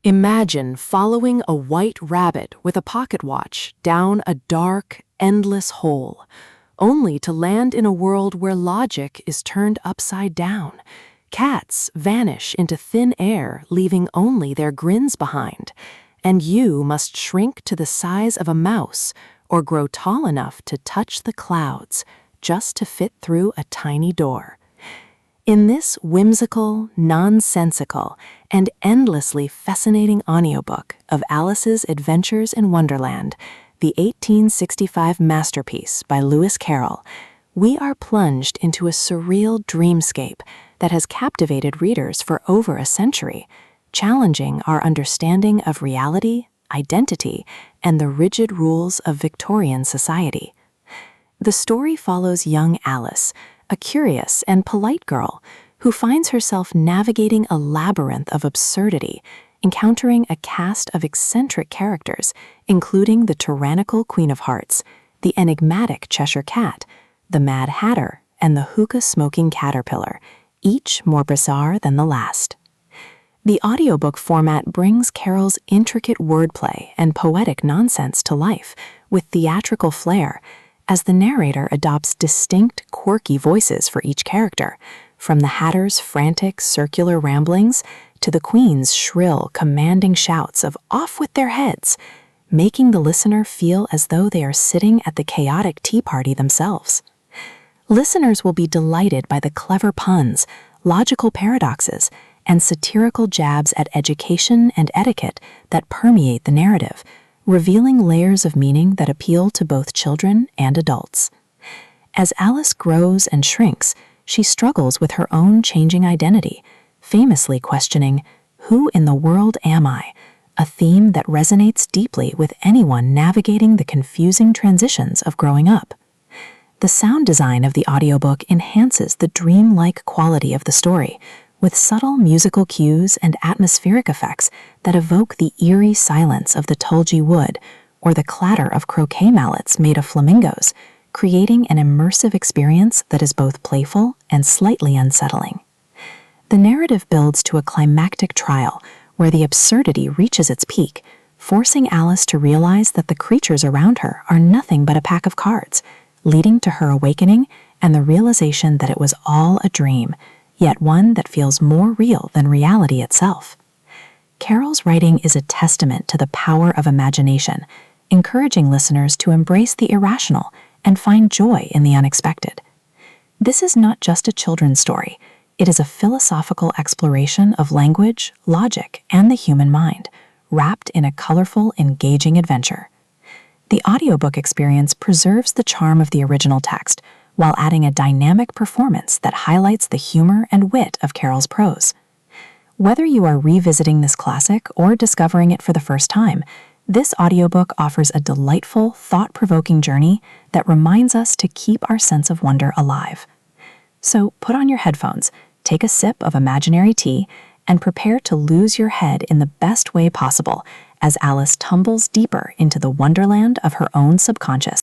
Imagine following a white rabbit with a pocket watch down a dark, endless hole, only to land in a world where logic is turned upside down. Cats vanish into thin air, leaving only their grins behind, and you must shrink to the size of a mouse or grow tall enough to touch the clouds just to fit through a tiny door. In this whimsical, nonsensical, and endlessly fascinating audiobook of Alice's Adventures in Wonderland, the 1865 masterpiece by Lewis Carroll, we are plunged into a surreal dreamscape that has captivated readers for over a century, challenging our understanding of reality, identity, and the rigid rules of Victorian society. The story follows young Alice, a curious and polite girl who finds herself navigating a labyrinth of absurdity, encountering a cast of eccentric characters, including the tyrannical Queen of Hearts, the enigmatic Cheshire Cat, the Mad Hatter, and the hookah-smoking caterpillar, each more bizarre than the last. The audiobook format brings Carroll's intricate wordplay and poetic nonsense to life with theatrical flair, as the narrator adopts distinct, quirky voices for each character, from the Hatter's frantic, circular ramblings to the Queen's shrill, commanding shouts of "off with their heads," making the listener feel as though they are sitting at the chaotic tea party themselves. Listeners will be delighted by the clever puns, logical paradoxes, and satirical jabs at education and etiquette that permeate the narrative, revealing layers of meaning that appeal to both children and adults. As Alice grows and shrinks, she struggles with her own changing identity, famously questioning, "Who in the world am I?" a theme that resonates deeply with anyone navigating the confusing transitions of growing up. The sound design of the audiobook enhances the dreamlike quality of the story, with subtle musical cues and atmospheric effects that evoke the eerie silence of the tulgey wood or the clatter of croquet mallets made of flamingos, creating an immersive experience that is both playful and slightly unsettling. The narrative builds to a climactic trial where the absurdity reaches its peak, forcing Alice to realize that the creatures around her are nothing but a pack of cards, leading to her awakening and the realization that it was all a dream, yet one that feels more real than reality itself. Carroll's writing is a testament to the power of imagination, encouraging listeners to embrace the irrational and find joy in the unexpected. This is not just a children's story. It is a philosophical exploration of language, logic, and the human mind, wrapped in a colorful, engaging adventure. The audiobook experience preserves the charm of the original text, while adding a dynamic performance that highlights the humor and wit of Carroll's prose. Whether you are revisiting this classic or discovering it for the first time, this audiobook offers a delightful, thought-provoking journey that reminds us to keep our sense of wonder alive. So put on your headphones, take a sip of imaginary tea, and prepare to lose your head in the best way possible as Alice tumbles deeper into the wonderland of her own subconscious.